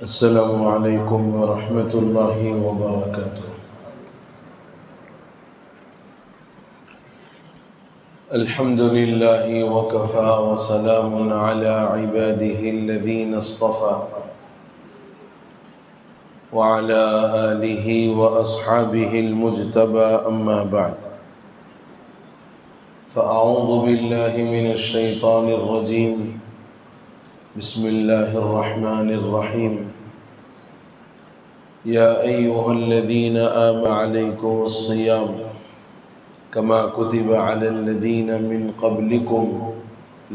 السلام علیکم ورحمۃ اللہ وبرکاتہ۔ الحمد للہ وکفی وسلام علی عباده الذین اصطفى وعلى آلہ واصحابہ المجتبى اما بعد فاعوذ باللہ من الشیطان الرجیم بسم اللہ الرحمن الرحیم یا ایہا الذین آمنوا علیکم الصیام کما کتب علی الذین من قبلکم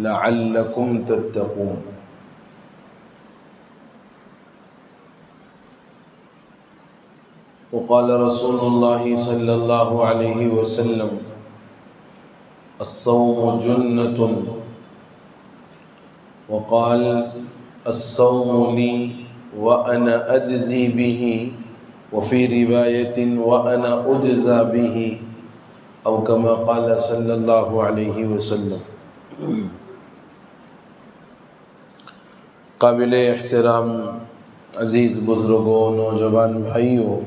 لعلکم تتقون۔ وقال رسول اللہ صلی اللہ علیہ وسلم الصوم جنۃ وقال الصوم لی وأنا أجزی به وفي رواية وأنا أجزى به او كما قال صلی اللہ علیہ وسلم۔ قابل احترام عزیز بزرگوں، نوجوان بھائیوں،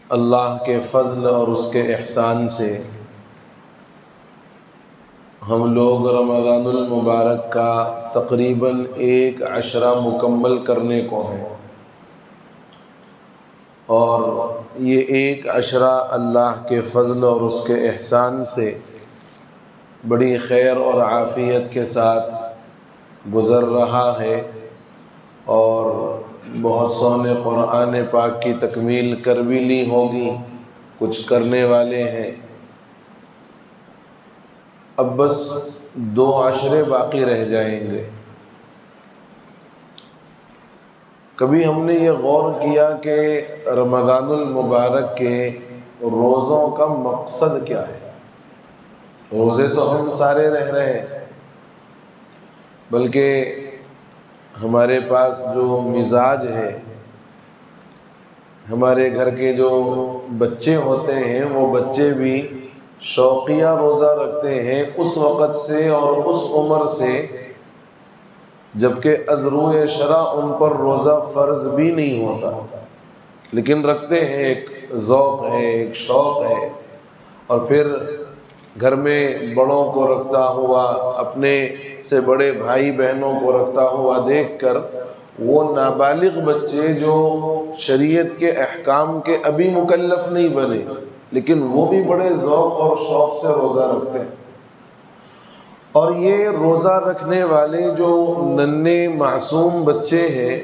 اللہ کے فضل اور اس کے احسان سے ہم لوگ رمضان المبارک کا تقریباً ایک عشرہ مکمل کرنے کو ہیں، اور یہ ایک عشرہ اللہ کے فضل اور اس کے احسان سے بڑی خیر اور عافیت کے ساتھ گزر رہا ہے، اور بہت سو نے قرآن پاک کی تکمیل کر بھی لی ہوگی، کچھ کرنے والے ہیں۔ اب بس 2 عشرے باقی رہ جائیں گے۔ کبھی ہم نے یہ غور کیا کہ رمضان المبارک کے روزوں کا مقصد کیا ہے؟ روزے تو ہم سارے رہ رہے ہیں، بلکہ ہمارے پاس جو مزاج ہے، ہمارے گھر کے جو بچے ہوتے ہیں وہ بچے بھی شوقیہ روزہ رکھتے ہیں اس وقت سے اور اس عمر سے جبکہ از روئے شرع ان پر روزہ فرض بھی نہیں ہوتا، لیکن رکھتے ہیں، ایک ذوق ہے، ایک شوق ہے۔ اور پھر گھر میں بڑوں کو رکھتا ہوا، اپنے سے بڑے بھائی بہنوں کو رکھتا ہوا دیکھ کر وہ نابالغ بچے جو شریعت کے احکام کے ابھی مکلف نہیں بنے لیکن وہ بھی بڑے ذوق اور شوق سے روزہ رکھتے ہیں۔ اور یہ روزہ رکھنے والے جو ننھے معصوم بچے ہیں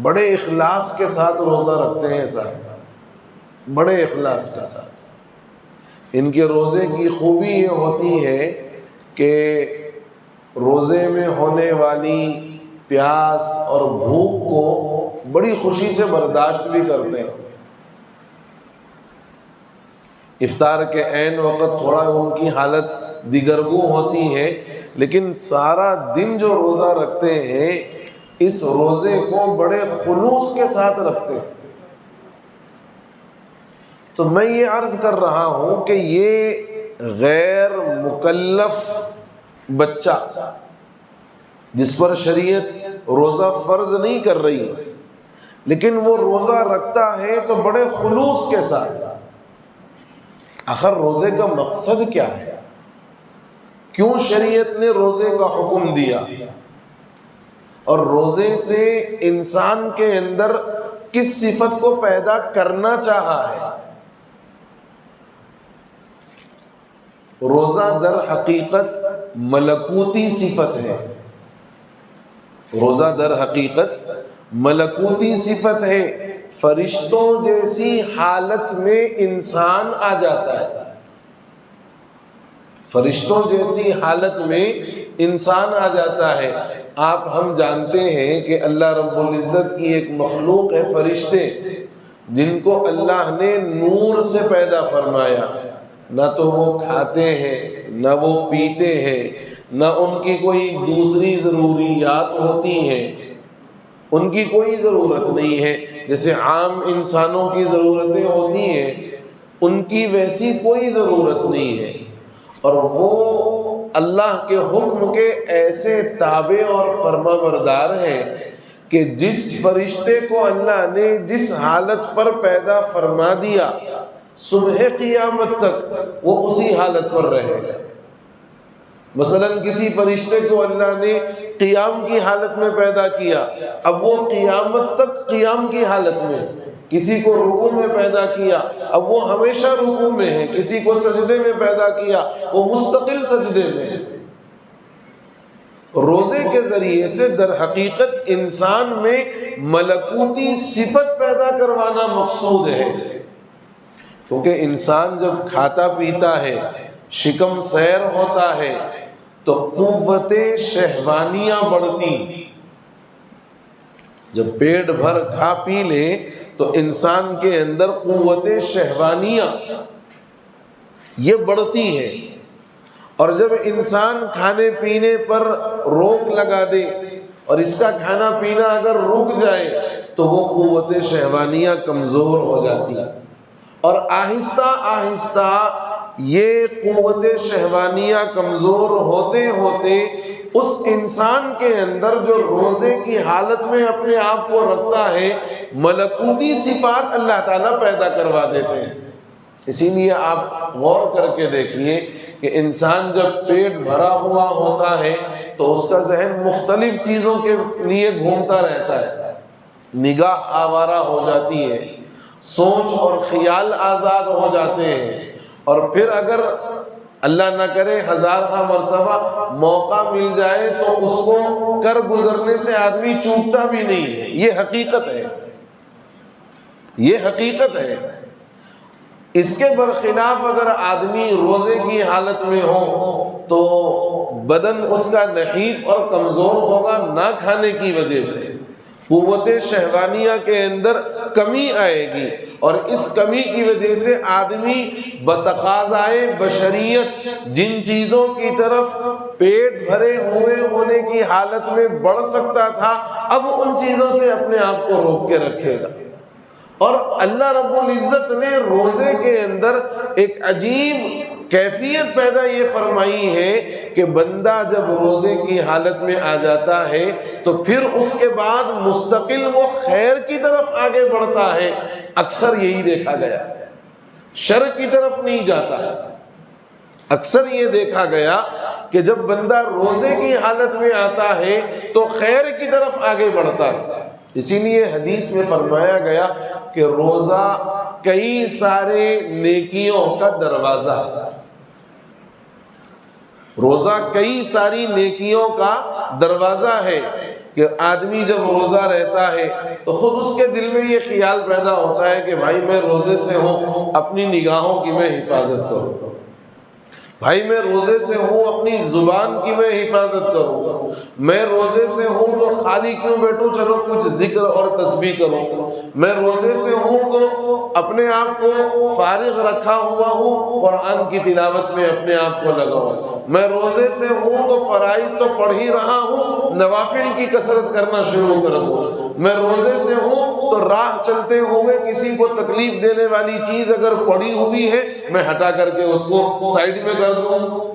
بڑے اخلاص کے ساتھ روزہ رکھتے ہیں، صاحب بڑے اخلاص کے ساتھ۔ ان کے روزے کی خوبی یہ ہوتی ہے کہ روزے میں ہونے والی پیاس اور بھوک کو بڑی خوشی سے برداشت بھی کرتے ہیں۔ افطار کے عین وقت تھوڑا ان کی حالت دیگرگوں ہوتی ہے، لیکن سارا دن جو روزہ رکھتے ہیں اس روزے کو بڑے خلوص کے ساتھ رکھتے ہیں۔ تو میں یہ عرض کر رہا ہوں کہ یہ غیر مکلف بچہ جس پر شریعت روزہ فرض نہیں کر رہی لیکن وہ روزہ رکھتا ہے تو بڑے خلوص کے ساتھ۔ آخر روزے کا مقصد کیا ہے؟ کیوں شریعت نے روزے کا حکم دیا؟ اور روزے سے انسان کے اندر کس صفت کو پیدا کرنا چاہا ہے؟ روزہ در حقیقت ملکوتی صفت ہے، روزہ در حقیقت ملکوتی صفت ہے۔ فرشتوں جیسی حالت میں انسان آ جاتا ہے، فرشتوں جیسی حالت میں انسان آ جاتا ہے۔ آپ ہم جانتے ہیں کہ اللہ رب العزت کی ایک مخلوق ہے فرشتے، جن کو اللہ نے نور سے پیدا فرمایا۔ نہ تو وہ کھاتے ہیں، نہ وہ پیتے ہیں، نہ ان کی کوئی دوسری ضروریات ہوتی ہیں، ان کی کوئی ضرورت نہیں ہے۔ جیسے عام انسانوں کی ضرورتیں ہوتی ہیں ان کی ویسی کوئی ضرورت نہیں ہے، اور وہ اللہ کے حکم کے ایسے تابع اور فرما بردار ہیں کہ جس فرشتے کو اللہ نے جس حالت پر پیدا فرما دیا صبح قیامت تک وہ اسی حالت پر رہے گا۔ مثلا کسی فرشتے کو اللہ نے قیام کی حالت میں پیدا کیا، اب وہ قیامت تک قیام کی حالت میں، کسی کو رکوع میں پیدا کیا، اب وہ ہمیشہ رکوع میں ہے، کسی کو سجدے میں پیدا کیا، وہ مستقل سجدے میں ہے۔ روزے کے ذریعے سے در حقیقت انسان میں ملکوتی صفت پیدا کروانا مقصود ہے، کیونکہ انسان جب کھاتا پیتا ہے، شکم سیر ہوتا ہے تو قوت شہوانیاں بڑھتی۔ جب پیٹ بھر کھا پی لے تو انسان کے اندر قوت شہوانیاں یہ بڑھتی ہے، اور جب انسان کھانے پینے پر روک لگا دے اور اس کا کھانا پینا اگر رک جائے تو وہ قوت شہوانیاں کمزور ہو جاتی ہیں، اور آہستہ آہستہ یہ قوت شہوانیاں کمزور ہوتے ہوتے اس انسان کے اندر جو روزے کی حالت میں اپنے آپ کو رکھتا ہے ملکوتی صفات اللہ تعالیٰ پیدا کروا دیتے ہیں۔ اسی لیے آپ غور کر کے دیکھیے کہ انسان جب پیٹ بھرا ہوا ہوتا ہے تو اس کا ذہن مختلف چیزوں کے لیے گھومتا رہتا ہے، نگاہ آوارہ ہو جاتی ہے، سوچ اور خیال آزاد ہو جاتے ہیں، اور پھر اگر اللہ نہ کرے ہزارہ مرتبہ موقع مل جائے تو اس کو کر گزرنے سے آدمی چوکتا بھی نہیں ہے۔ یہ حقیقت ہے، یہ حقیقت ہے۔ اس کے برخلاف اگر آدمی روزے کی حالت میں ہو تو بدن اس کا نحیف اور کمزور ہوگا نہ کھانے کی وجہ سے، قوت شہوانیہ کے اندر کمی آئے گی، اور اس کمی کی وجہ سے آدمی بتقاضائے بشریت جن چیزوں کی طرف پیٹ بھرے ہوئے ہونے کی حالت میں بڑھ سکتا تھا اب ان چیزوں سے اپنے آپ کو روک کے رکھے گا۔ اور اللہ رب العزت نے روزے کے اندر ایک عجیب کیفیت پیدا یہ فرمائی ہے کہ بندہ جب روزے کی حالت میں آ جاتا ہے تو پھر اس کے بعد مستقل وہ خیر کی طرف آگے بڑھتا ہے۔ اکثر یہی دیکھا گیا، شر کی طرف نہیں جاتا ہے۔ اکثر یہ دیکھا گیا کہ جب بندہ روزے کی حالت میں آتا ہے تو خیر کی طرف آگے بڑھتا ہے۔ اسی لیے حدیث میں فرمایا گیا کہ روزہ کئی سارے نیکیوں کا دروازہ ہے، روزہ کئی ساری نیکیوں کا دروازہ ہے، کہ آدمی جب روزہ رہتا ہے تو خود اس کے دل میں یہ خیال پیدا ہوتا ہے کہ بھائی میں روزے سے ہوں اپنی نگاہوں کی میں حفاظت کروں، بھائی میں روزے سے ہوں اپنی زبان کی میں حفاظت کروں، میں روزے سے ہوں تو خالی کیوں بیٹھوں، چلو کچھ ذکر اور تسبیح کروں، میں روزے سے ہوں تو اپنے آپ کو فارغ رکھا ہوا ہوں قرآن کی تلاوت میں اپنے آپ کو لگاؤں، میں روزے سے ہوں تو فرائض تو پڑھ ہی رہا ہوں نوافل کی کثرت کرنا شروع کر دوں، میں روزے سے ہوں تو راہ چلتے ہوئے کسی کو تکلیف دینے والی چیز اگر پڑی ہوئی ہے میں ہٹا کر کے اس کو سائڈ میں کر دوں۔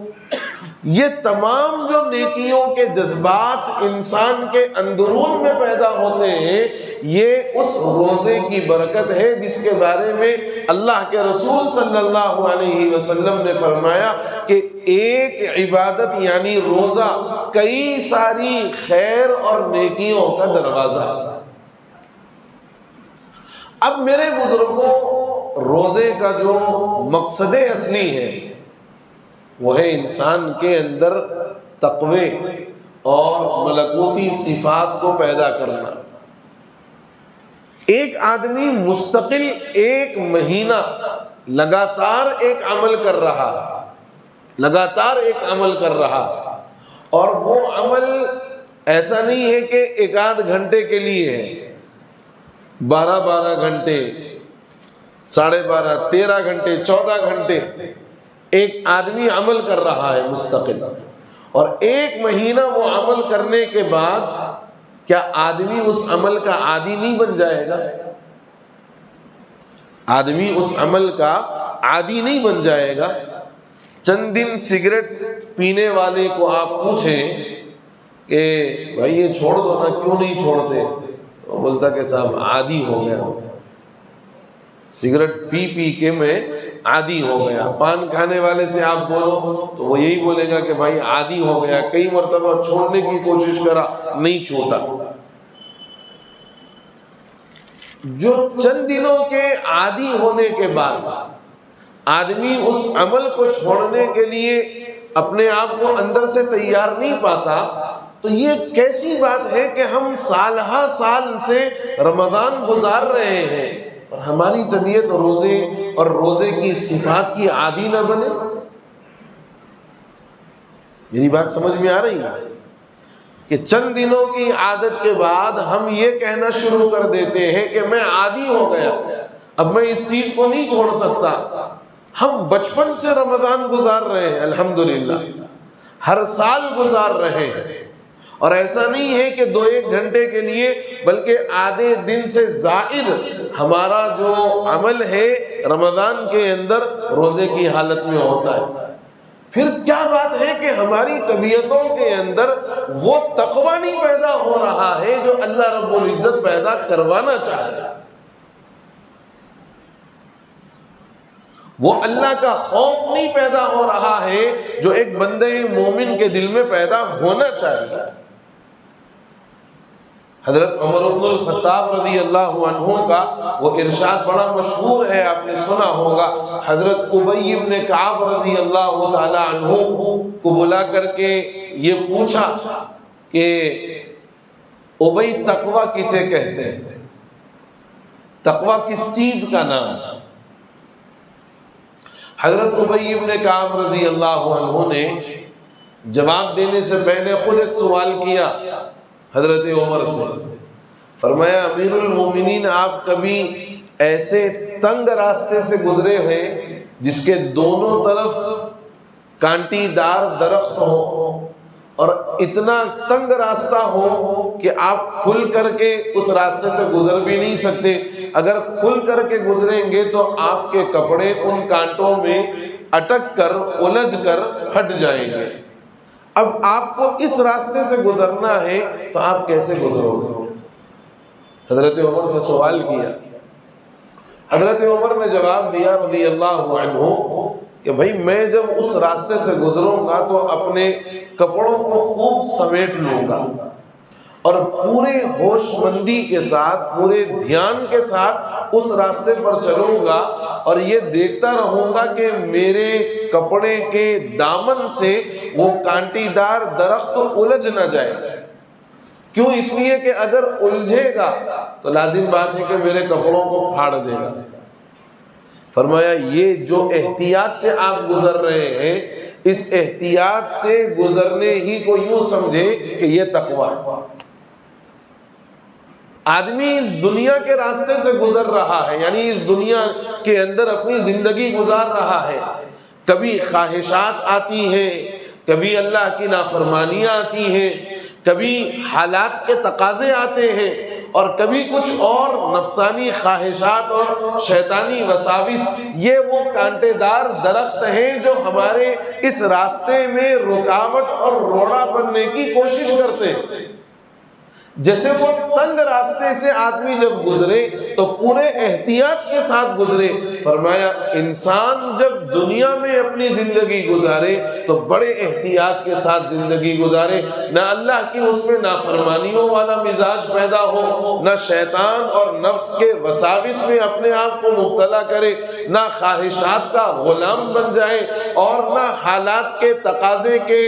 یہ تمام جو نیکیوں کے جذبات انسان کے اندرون میں پیدا ہوتے ہیں یہ اس روزے کی برکت ہے، جس کے بارے میں اللہ کے رسول صلی اللہ علیہ وسلم نے فرمایا کہ ایک عبادت یعنی روزہ کئی ساری خیر اور نیکیوں کا دروازہ ہے۔ اب میرے بزرگوں، روزے کا جو مقصد اصلی ہے وہ ہے انسان کے اندر تقوی اور ملکوتی صفات کو پیدا کرنا۔ ایک آدمی مستقل ایک مہینہ لگاتار ایک عمل کر رہا، لگاتار ایک عمل کر رہا، اور وہ عمل ایسا نہیں ہے کہ ایک آدھ گھنٹے کے لیے ہے، 12 گھنٹے، 12.5، 13 گھنٹے، 14 گھنٹے ایک آدمی عمل کر رہا ہے مستقل، اور ایک مہینہ وہ عمل کرنے کے بعد کیا آدمی اس عمل کا عادی نہیں بن جائے گا؟ آدمی اس عمل کا عادی نہیں بن جائے گا؟ چند دن سگریٹ پینے والے کو آپ پوچھیں کہ بھائی یہ چھوڑ دو نا، کیوں نہیں چھوڑتے؟ وہ بولتا کہ صاحب عادی ہو گیا، سگریٹ پی پی کے میں عادی ہو گیا۔ پان کھانے والے سے آپ بولو تو وہ یہی بولے گا کہ بھائی عادی ہو گیا، کئی مرتبہ چھوڑنے کی کوشش کرا، نہیں چھوٹا۔ جو چند دنوں کے عادی ہونے کے بعد آدمی اس عمل کو چھوڑنے کے لیے اپنے آپ کو اندر سے تیار نہیں پاتا، تو یہ کیسی بات ہے کہ ہم سال ہا سال سے رمضان گزار رہے ہیں اور ہماری طبیعت روزے اور روزے کی صفات کی عادی نہ بنے؟ میری بات سمجھ میں آ رہی ہے کہ چند دنوں کی عادت کے بعد ہم یہ کہنا شروع کر دیتے ہیں کہ میں عادی ہو گیا، اب میں اس چیز کو نہیں چھوڑ سکتا۔ ہم بچپن سے رمضان گزار رہے ہیں، الحمدللہ ہر سال گزار رہے ہیں، اور ایسا نہیں ہے کہ 2-1 گھنٹے کے لیے، بلکہ آدھے دن سے زائد ہمارا جو عمل ہے رمضان کے اندر روزے کی حالت میں ہوتا ہے۔ پھر کیا بات ہے کہ ہماری طبیعتوں کے اندر وہ تقویٰ نہیں پیدا ہو رہا ہے جو اللہ رب العزت پیدا کروانا چاہتا ہے، وہ اللہ کا خوف نہیں پیدا ہو رہا ہے جو ایک بندے مومن کے دل میں پیدا ہونا چاہیے۔ حضرت عمر بن الخطاب رضی اللہ عنہ کا وہ ارشاد بڑا مشہور ہے، آپ نے سنا ہوگا۔ حضرت ابی بن کعب رضی اللہ تعالی عنہ کو بلا کر کے یہ پوچھا کہ ابی تقویٰ کسے کہتے ہیں؟ تقویٰ کس چیز کا نام ہے؟ حضرت ابی بن کعب رضی اللہ عنہ نے جواب دینے سے پہلے خود ایک سوال کیا حضرت عمر سے، فرمایا امیر المومنین آپ کبھی ایسے تنگ راستے سے گزرے ہیں جس کے دونوں طرف کانٹی دار درخت ہو اور اتنا تنگ راستہ ہو کہ آپ کھل کر کے اس راستے سے گزر بھی نہیں سکتے، اگر کھل کر کے گزریں گے تو آپ کے کپڑے ان کانٹوں میں اٹک کر الجھ کر پھٹ جائیں گے، اب آپ کو اس راستے سے گزرنا ہے تو آپ کیسے گزرو گے؟ حضرت عمر سے سوال کیا، حضرت عمر نے جواب دیا رضی اللہ عنہ کہ بھائی میں جب اس راستے سے گزروں گا تو اپنے کپڑوں کو خوب سمیٹ لوں گا اور پورے ہوش مندی کے ساتھ، پورے دھیان کے ساتھ اس راستے پر چلوں گا اور یہ دیکھتا رہوں گا کہ میرے کپڑے کے دامن سے وہ کانٹی دار درخت الجھ نہ جائے۔ کیوں؟ اس لیے کہ اگر الجھے گا تو لازم بات ہے کہ میرے کپڑوں کو پھاڑ دے گا۔ فرمایا یہ جو احتیاط سے آپ گزر رہے ہیں، اس احتیاط سے گزرنے ہی کو یوں سمجھے کہ یہ تقویٰ ہے۔ آدمی اس دنیا کے راستے سے گزر رہا ہے، یعنی اس دنیا کے اندر اپنی زندگی گزار رہا ہے، کبھی خواہشات آتی ہیں، کبھی اللہ کی نافرمانیاں آتی ہیں، کبھی حالات کے تقاضے آتے ہیں، اور کبھی کچھ اور نفسانی خواہشات اور شیطانی وساوس۔ یہ وہ کانٹے دار درخت ہیں جو ہمارے اس راستے میں رکاوٹ اور روڑا بننے کی کوشش کرتے ہیں۔ جیسے وہ تنگ راستے سے آدمی جب گزرے تو پورے احتیاط کے ساتھ گزرے۔ فرمایا انسان جب دنیا میں اپنی زندگی گزارے تو بڑے احتیاط کے ساتھ زندگی گزارے، نہ اللہ کی اس میں نافرمانیوں والا مزاج پیدا ہو، نہ شیطان اور نفس کے وساوس میں اپنے آپ کو مبتلا کرے، نہ خواہشات کا غلام بن جائے، اور نہ حالات کے تقاضے کے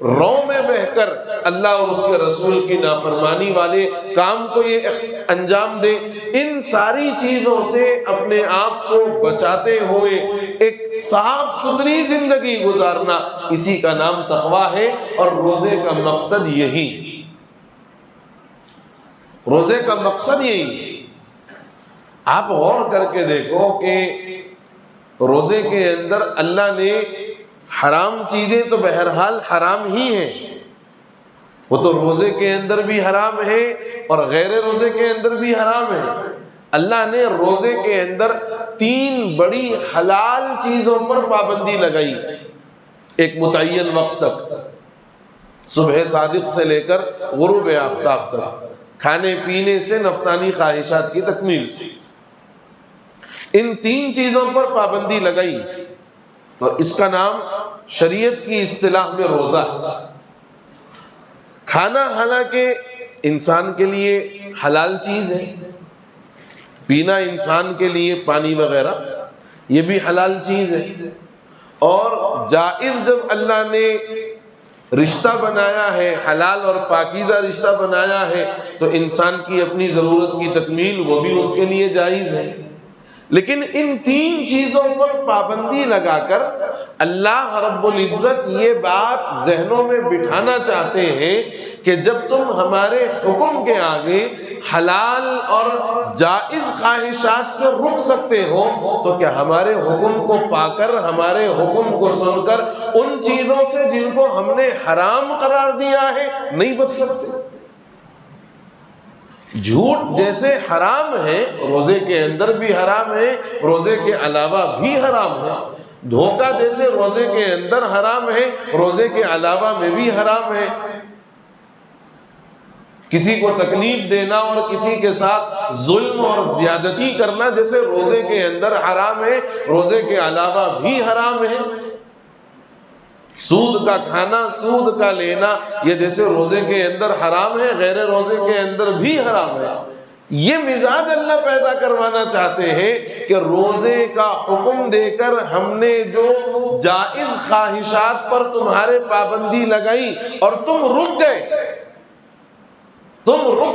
رو میں بہ کر اللہ اور اس کے رسول کی نافرمانی والے کام کو یہ انجام دے۔ ان ساری چیزوں سے اپنے آپ کو بچاتے ہوئے ایک صاف ستھری زندگی گزارنا، اسی کا نام تقویٰ ہے، اور روزے کا مقصد یہی، روزے کا مقصد یہی۔ آپ غور کر کے دیکھو کہ روزے کے اندر اللہ نے حرام چیزیں تو بہرحال حرام ہی ہیں، وہ تو روزے کے اندر بھی حرام ہے اور غیر روزے کے اندر بھی حرام ہے۔ اللہ نے روزے کے اندر 3 بڑی حلال چیزوں پر پابندی لگائی۔ ایک متعین وقت تک، صبح صادق سے لے کر غروب آفتاب تک، کھانے پینے سے نفسانی خواہشات کی تکمیل سے، ان 3 چیزوں پر پابندی لگائی، اور اس کا نام شریعت کی اصطلاح میں روزہ ہے۔ کھانا حالانکہ انسان کے لیے حلال چیز ہے، پینا انسان کے لیے پانی وغیرہ یہ بھی حلال چیز ہے، اور جائز جب اللہ نے رشتہ بنایا ہے، حلال اور پاکیزہ رشتہ بنایا ہے، تو انسان کی اپنی ضرورت کی تکمیل وہ بھی اس کے لیے جائز ہے۔ لیکن ان 3 چیزوں پر پابندی لگا کر اللہ رب العزت یہ بات ذہنوں میں بٹھانا چاہتے ہیں کہ جب تم ہمارے حکم کے آگے حلال اور جائز خواہشات سے رک سکتے ہو، تو کیا ہمارے حکم کو پا کر، ہمارے حکم کو سن کر ان چیزوں سے جن کو ہم نے حرام قرار دیا ہے نہیں بچ سکتے؟ جھوٹ جیسے حرام ہے، روزے کے اندر بھی حرام ہے، روزے کے علاوہ بھی حرام ہے۔ دھوکہ جیسے روزے کے اندر حرام ہے، روزے کے علاوہ میں بھی حرام ہے۔ کسی کو تکلیف دینا اور کسی کے ساتھ ظلم اور زیادتی کرنا جیسے روزے کے اندر حرام ہے، روزے کے علاوہ بھی حرام ہے۔ سود کا کھانا، سود کا لینا، یہ جیسے روزے کے اندر حرام ہے، غیر روزے کے اندر بھی حرام ہے۔ یہ مزاج اللہ پیدا کروانا چاہتے ہیں کہ روزے کا حکم دے کر ہم نے جو جائز خواہشات پر تمہارے پابندی لگائی اور تم رک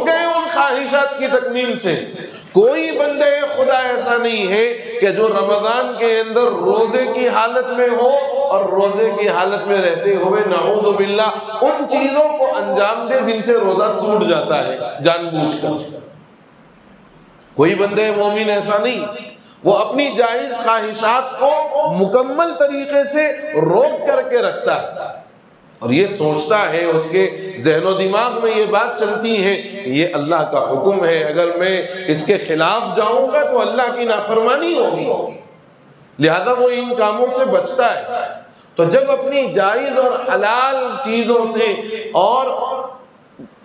گئے، ان خواہشات کی تکمیل سے۔ کوئی بندے خدا ایسا نہیں ہے کہ جو رمضان کے اندر روزے کی حالت میں ہو اور روزے کی حالت میں رہتے ہوئے نعوذ باللہ ان چیزوں کو انجام دے جن سے روزہ ٹوٹ جاتا ہے جان بوجھ کر۔ کوئی بندے مومن ایسا نہیں، وہ اپنی جائز خواہشات کو مکمل طریقے سے روک کر کے رکھتا ہے اور یہ سوچتا ہے، اس کے ذہن و دماغ میں یہ بات چلتی ہے یہ اللہ کا حکم ہے، اگر میں اس کے خلاف جاؤں گا تو اللہ کی نافرمانی ہوگی، لہذا وہ ان کاموں سے بچتا ہے۔ تو جب اپنی جائز اور حلال چیزوں سے اور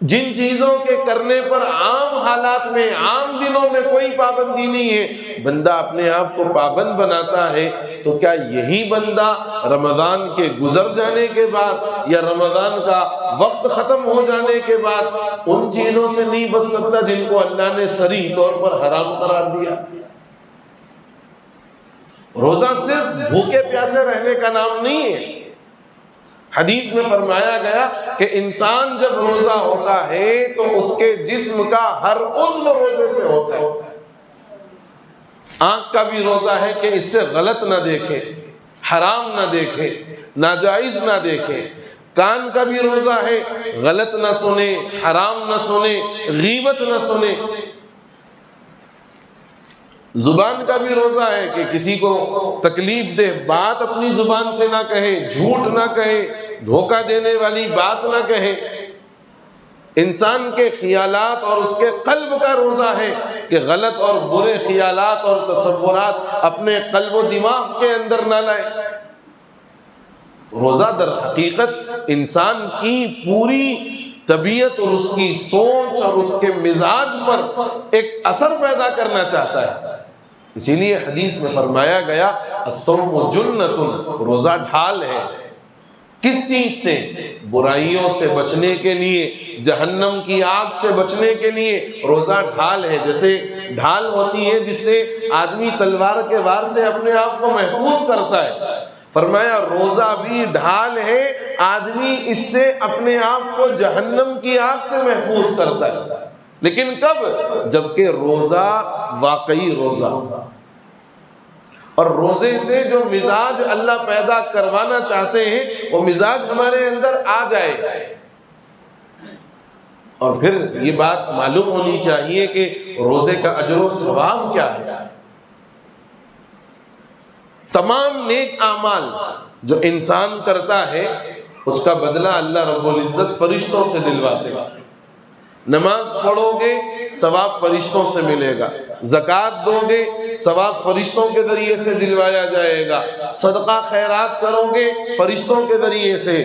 جن چیزوں کے کرنے پر عام حالات میں، عام دنوں میں کوئی پابندی نہیں ہے، بندہ اپنے آپ کو پابند بناتا ہے، تو کیا یہی بندہ رمضان کے گزر جانے کے بعد یا رمضان کا وقت ختم ہو جانے کے بعد ان چیزوں سے نہیں بچ سکتا جن کو اللہ نے صریح طور پر حرام قرار دیا؟ روزہ صرف بھوکے پیاسے رہنے کا نام نہیں ہے۔ حدیث میں فرمایا گیا کہ انسان جب روزہ ہوتا ہے تو اس کے جسم کا ہر عضو روزے سے ہوتا ہے۔ آنکھ کا بھی روزہ ہے کہ اس سے غلط نہ دیکھے، حرام نہ دیکھے، ناجائز نہ دیکھے۔ کان کا بھی روزہ ہے، غلط نہ سنے، حرام نہ سنے، غیبت نہ سنے۔ زبان کا بھی روزہ ہے کہ کسی کو تکلیف دہ بات اپنی زبان سے نہ کہے، جھوٹ نہ کہے، دھوکہ دینے والی بات نہ کہے۔ انسان کے خیالات اور اس کے قلب کا روزہ ہے کہ غلط اور برے خیالات اور تصورات اپنے قلب و دماغ کے اندر نہ لائے۔ روزہ در حقیقت انسان کی پوری طبیعت اور اس کی سوچ اور اس کے مزاج پر ایک اثر پیدا کرنا چاہتا ہے۔ اسی لیے حدیث میں فرمایا گیا الصوم جنۃ، روزہ ڈھال ہے۔ کس چیز سے؟ برائیوں سے بچنے کے لیے، جہنم کی آگ سے بچنے کے لیے روزہ ڈھال ہے۔ جیسے ڈھال ہوتی ہے جس سے آدمی تلوار کے وار سے اپنے آپ کو محفوظ کرتا ہے، فرمایا روزہ بھی ڈھال ہے، آدمی اس سے اپنے آپ کو جہنم کی آگ سے محفوظ کرتا ہے۔ لیکن کب؟ جبکہ روزہ واقعی روزہ، اور روزے سے جو مزاج اللہ پیدا کروانا چاہتے ہیں وہ مزاج ہمارے اندر آ جائے۔ اور پھر یہ بات معلوم ہونی چاہیے کہ روزے کا اجر و ثواب کیا ہے۔ تمام نیک اعمال جو انسان کرتا ہے اس کا بدلہ اللہ رب العزت فرشتوں سے دلواتے ہیں۔ نماز پڑھو گے ثواب فرشتوں سے ملے گا، زکوٰۃ دو گے ثواب فرشتوں کے ذریعے سے دلوایا جائے گا، صدقہ خیرات کرو گے فرشتوں کے ذریعے سے،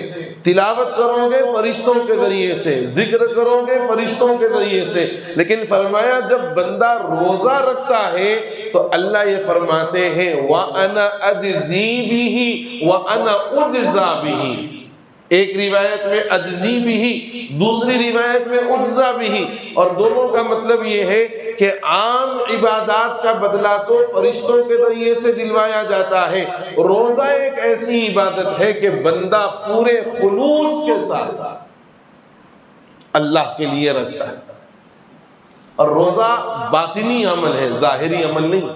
تلاوت کرو گے فرشتوں کے ذریعے سے، ذکر کرو گے فرشتوں کے ذریعے سے۔ لیکن فرمایا جب بندہ روزہ رکھتا ہے تو اللہ یہ فرماتے ہیں وَأَنَا أَجْزِي بِهِ وَأَنَا أُجْزَى بِهِ، ایک روایت میں اجزی بھی، دوسری روایت میں اجزا بھی، اور دونوں کا مطلب یہ ہے کہ عام عبادات کا بدلہ تو فرشتوں کے ذریعے سے دلوایا جاتا ہے، روزہ ایک ایسی عبادت ہے کہ بندہ پورے خلوص کے ساتھ اللہ کے لیے رکھتا ہے، اور روزہ باطنی عمل ہے، ظاہری عمل نہیں۔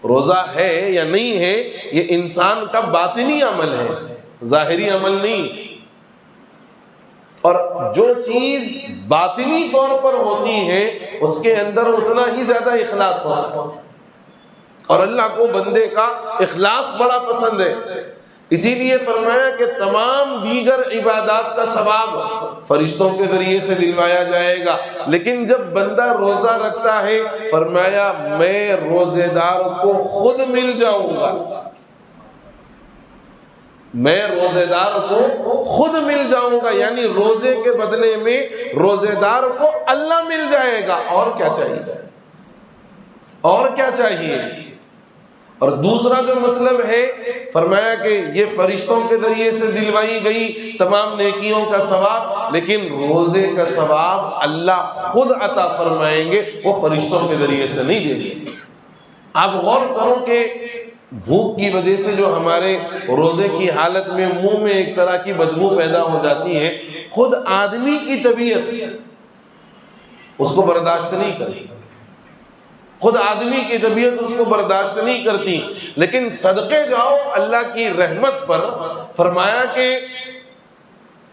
روزہ ہے یا نہیں ہے یہ انسان کا باطنی عمل ہے، ظاہری عمل نہیں۔ اور جو چیز باطنی طور پر ہوتی ہے اس کے اندر اتنا ہی زیادہ اخلاص ہوتا ہے، اور اللہ کو بندے کا اخلاص بڑا پسند ہے، اسی لیے فرمایا کہ تمام دیگر عبادات کا ثواب فرشتوں کے ذریعے سے دلوایا جائے گا، لیکن جب بندہ روزہ رکھتا ہے فرمایا میں روزے دار کو خود مل جاؤں گا، میں روزے دار کو خود مل جاؤں گا، یعنی روزے کے بدلے میں روزے دار کو اللہ مل جائے گا، اور کیا چاہیے، اور کیا چاہیے۔ اور دوسرا جو مطلب ہے فرمایا کہ یہ فرشتوں کے ذریعے سے دلوائی گئی تمام نیکیوں کا ثواب، لیکن روزے کا ثواب اللہ خود عطا فرمائیں گے، وہ فرشتوں کے ذریعے سے نہیں دیں گے۔ آپ غور کرو کہ بھوک کی وجہ سے جو ہمارے روزے کی حالت میں منہ میں ایک طرح کی بدبو پیدا ہو جاتی ہے، خود آدمی کی طبیعت اس کو برداشت نہیں کرتی، خود آدمی کی طبیعت اس کو برداشت نہیں کرتی، لیکن صدقے جاؤ اللہ کی رحمت پر۔ فرمایا کہ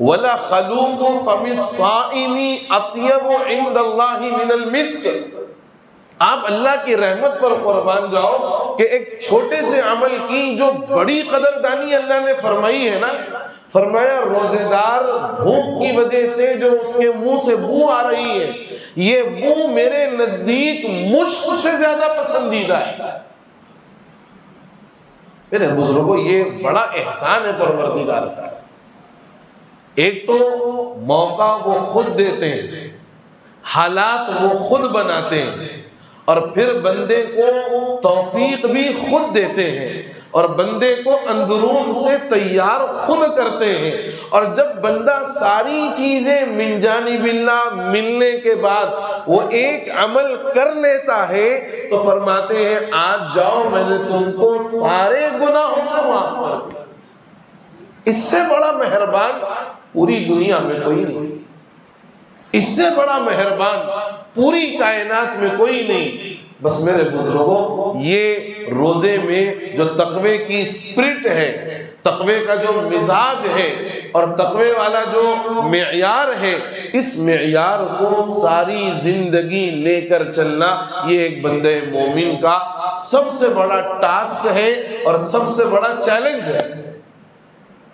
وَلَخَلُوفُ فَمِ الصَّائِمِ أَطْيَبُ عِندَ اللَّهِ مِنَ الْمِسْكِ، آپ اللہ کی رحمت پر قربان جاؤ کہ ایک چھوٹے سے عمل کی جو بڑی قدردانی اللہ نے فرمائی ہے نا، فرمایا روزے دار بھوک کی وجہ سے جو اس کے منہ سے بو آ رہی ہے، یہ بو میرے نزدیک مشک سے زیادہ پسندیدہ ہے۔ میرے بزرگوں یہ بڑا احسان ہے پروردگار کا، ایک تو موقع وہ خود دیتے ہیں، حالات وہ خود بناتے ہیں، اور پھر بندے کو توفیق بھی خود دیتے ہیں، اور بندے کو اندرون سے تیار خود کرتے ہیں۔ اور جب بندہ ساری چیزیں من جانب اللہ ملنے کے بعد وہ ایک عمل کر لیتا ہے تو فرماتے ہیں آج جاؤ میں نے تم کو سارے گناہوں سے معاف کر دیا۔ اس سے بڑا مہربان پوری دنیا میں کوئی نہیں، اس سے بڑا مہربان پوری کائنات میں کوئی نہیں۔ بس میرے بزرگوں یہ روزے میں جو تقوی کی اسپرٹ ہے، تقوی کا جو مزاج ہے اور تقوی والا جو معیار ہے، اس معیار کو ساری زندگی لے کر چلنا یہ ایک بندے مومن کا سب سے بڑا ٹاسک ہے اور سب سے بڑا چیلنج ہے۔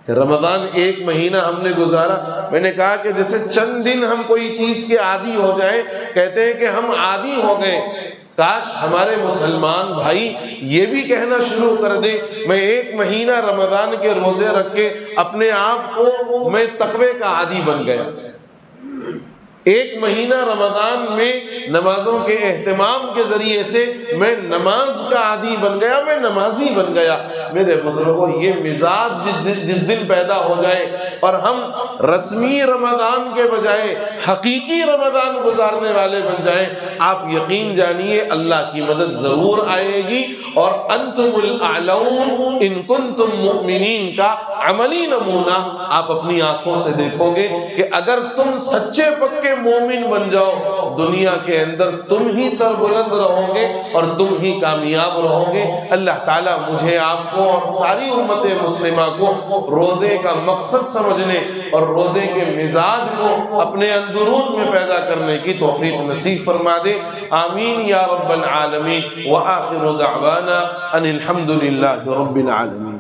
رمضان ایک مہینہ ہم نے گزارا، میں نے کہا کہ جیسے چند دن ہم کوئی چیز کے عادی ہو جائیں، کہتے ہیں کہ ہم عادی ہو گئے، کاش ہمارے مسلمان بھائی یہ بھی کہنا شروع کر دیں میں ایک مہینہ رمضان کے روزے رکھ کے اپنے آپ کو میں تقوی کا عادی بن گیا، ایک مہینہ رمضان میں نمازوں کے اہتمام کے ذریعے سے میں نماز کا عادی بن گیا، میں نمازی بن گیا۔ میرے بزرگوں یہ مزاج جس دن پیدا ہو جائے اور ہم رسمی رمضان کے بجائے حقیقی رمضان گزارنے والے بن جائیں، آپ یقین جانیے اللہ کی مدد ضرور آئے گی، اور انتم الاعلون ان کنتم مؤمنین کا عملی نمونہ آپ اپنی آنکھوں سے دیکھو گے کہ اگر تم سچے پکے مومن بن جاؤ، دنیا کے اندر تم ہی سربلند رہو گے اور تم ہی کامیاب رہو گے۔ اللہ تعالیٰ مجھے آپ کو اور ساری امت مسلمہ کو روزے کا مقصد سمجھنے اور روزے کے مزاج کو اپنے اندرون میں پیدا کرنے کی توفیق نصیب فرما دے، آمین یا رب العالمین۔ وآخر دعوانا ان الحمد للہ رب العالمین۔